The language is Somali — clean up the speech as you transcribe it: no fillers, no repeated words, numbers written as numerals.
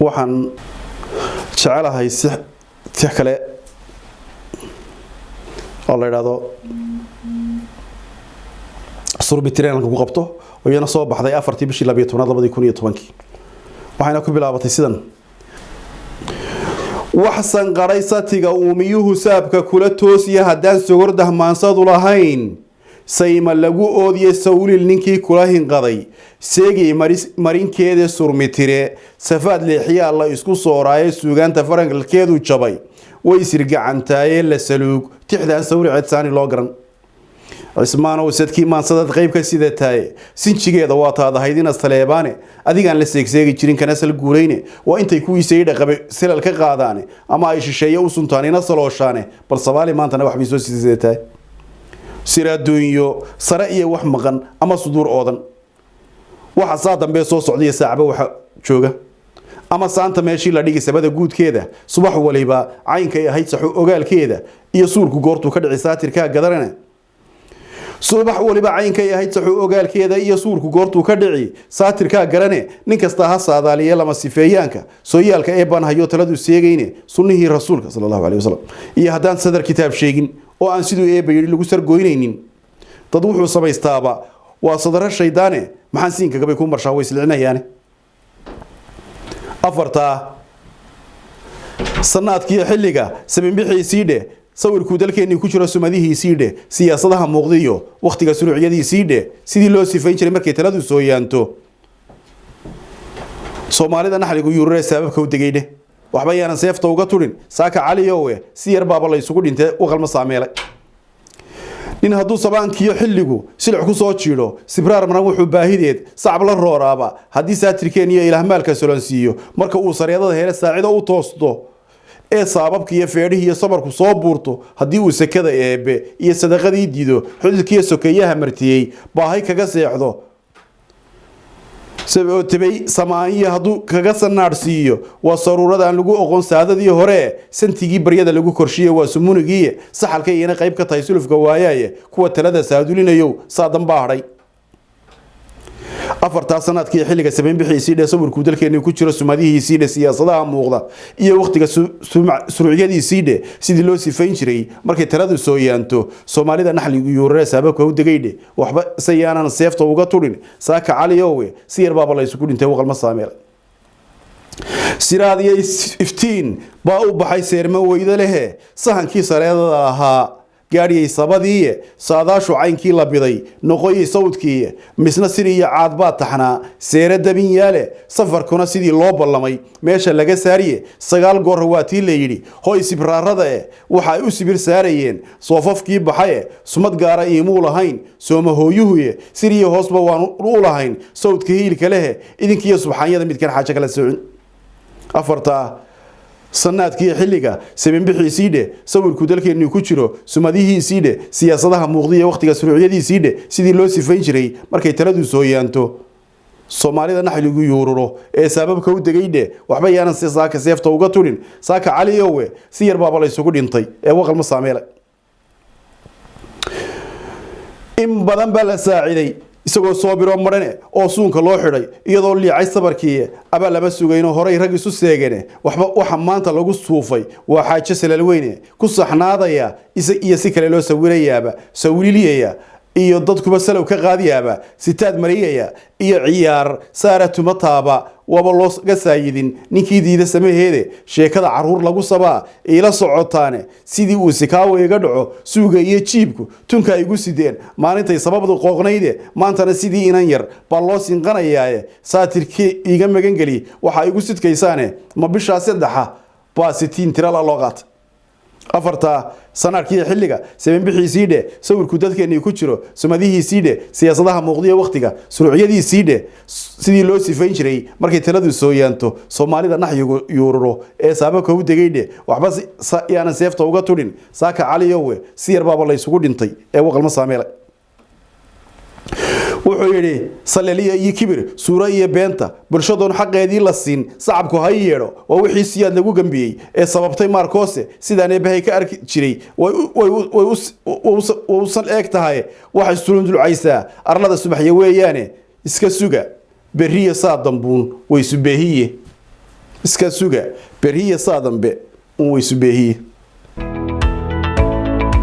waxaan jecelahay si kale oo la yiraahdo Surbi-tire lagu qabto oo iyana soo baxday 4 bishii 12 waxayna ku bilaabatay sidan waxsan qaraysatiga uumiyuhu saabka kula toosiya hadaan sogordah maansadu lahayn sayma lagu oodiyay sawlil ninkii kula hinqaday seegi marinkeeda Surbi-tire safaad leexiya la isku sooraayay sugaanta farangalkeedu jabay way sirgacantaayee la saluug tixdaan sawri cidsaani loo garan عثمان وسدكي مانسada qaybka sida taay sinjigeeda waa taadahaydina Saleebaane adigaan la seegseegi jirin kana sal guureyne waa intay ku wiisay dhaqabe silal ka qaadaane ama ay shisheeye u suntaanina salooshaane bal Soomaali maantana wax biisoo sida taay siraadooyo sare iyo wax maqan ama sudur oodan waxa saa dambe soo socday saacaba waxa jooga ama saanta meeshii la dhigay sabada guudkeeda subax waliba caynka ay ahayd saxu ogaalkeeda iyo suurku goortu ka dhici saatirka gadarana subax waliba caynka ay ahayd saxu ogaalkeeda iyo suurku goortu ka dhici saatirka garane nin kasta ha saadaaliye lama sifeeyaanka sooyaalka ee baan hayo taladu seegayne sunnihii rasuulka sallallahu alayhi wasallam iyo hadaan sadar kitaab sheegin oo aan sidoo eebayri lagu sargooynaynin dad wuxuu samaystaaba waa sadara shaydaane maxaan siinka gabay ku marshaa way islicinayaan afarta sanadkii xilliga sabinbixiisiidhe sawirku dalkeenii ku jiro sumadihiisiidhe siyaasadaha muuqdiyo waqtiga suruuciyadiisiidhe sidii loo sifayn jiray markay taladu soo yaanto Soomaalida naxligu yurre sababka u degayde waxba yaanan seefta uga turin saaka caliyowe si yar baaba la isugu dhintay u qalma saameelay in hadduu sabaankiyo xilligu silix ku soo jiiro sibraar marna wuxuu baahideed sacab la rooraaba haddii saatirkeen iyo ilahmaalka solonsiiyo marka uu sareedada heere saacida u toosto ee saababka iyo feedhihi iyo sabarku soo buurto haddii uu sakada eebe iyo sadaqadii diido xududkiyo sokeeyaha martiyay baahay kaga seexdo saboo tabay samaaniya hadduu kaga sanaarsiiyo waa saruurada aan lagu oqon saadadii hore santigii baryada lagu korshiye waa sumunigii saxalka iyana qayb ka tahay sulufka waayay kuwa talada saadulinayo saadan baahay afarta sanadkii xilliga sabin bixiisiidhe sawirku dalkeenii ku jiro sumadihiisiidhe siyaasadaha muuqda iyo waqtiga suruuciyadiisiidhe sidii loo sifayn jiray markay taladu soo yaanto Soomaalida naxligu yurre sababka u degayde waxba sayaanan seefta uga turin saaka caliyowe si yar baaba la isugu dhintay waqalma saameel siraadiye iftiin baa u baxay seerma weyda leh sahankii sareedada ahaa gaariyay sabadii saadaashu caynkii la biday noqoyay sawdkii misna siriya caad baa taxnaa seera dabin yaale safarkuna sidii loo ballamay meesha laga saariye 9 goor waatii la yiri hooy sibraarada waxa ay u sibir saarayeen soofafkii baxay sumad gaara iimuu lahayn sooma hooyuhu siriya hoosba waan u lahayn sawdkii hiilka leh idinkiyo subxaanyada midkan xaaja kala socon afarta sanadkii xilliga sabin bixiisiidhe sawirku dalkeenii ku jiro sumadihiisiidhe siyaasadaha muuqdiyo waqtiga suruuciyadiisiidhe sidii loo sifayn jiray markay taladu soo yaanto Soomaalida naxligu yururo ee sababka u degayde waxba yaanan si saaka seefta uga turin saaka caliyowe si yar baaba la isugu dhintay ee waqal ma saameelay in badan baa la saaciday isagoo soo biro marane oo suunka loo xidhay iyadoo liicay sabarkii aba laba sugayno horay rag isu seegane waxba waxa maanta lagu suufay waa xaajo salal weyne ku saxnaadaya iyo si kale loo sawirayaaba sawiriliya iyo dadkuba salow ka qaadiyaba sitaad mariyaya iyo ciyaar saaratu mataaba waba loo gasaayidin ninkii diida sameeheede sheekada caruur lagu sabaa ila socotaane sidii uu sikaawo iga dhaco suuga iyo jiibku tunka igu sideen maalintay sababdu qooqnayde maantana sidii inan yar baa loo sinqanayaaye saatirkii iga magan gali waxa igu sidkaysaane ma bisha 3 baa 60 tira loo qaat afarta sanadkii xilliga sabin bixiisiidhe sawirku dadkeenii ku jiro sumadihiisiidhe siyaasadaha muuqdiyo waqtiga suruuciyadiisiidhe sidii loo sifayn jiray markay taladu soo yaanto Soomaalida naxyigu yururo ee sababka u degayde waxba yaanan seefta uga turin saaka caliyowe si yar baaba la isugu dhintay ee waqalma saameelay wuxuu yidhi salaliya iyo kibir suura iyo beenta bulshadoon xaqeedii la siin sacabku ha yeedho waa wixii siyaad lagu gambiyey ee sababtay maarkoose sidaan eebahay ka arki jiray uusan eeg tahay waxay sulundulcaysaa arlada subaxya weeyaane iska suga berriya saa dambuun way subeehiye iska suga berriya saa dambe way subeehiye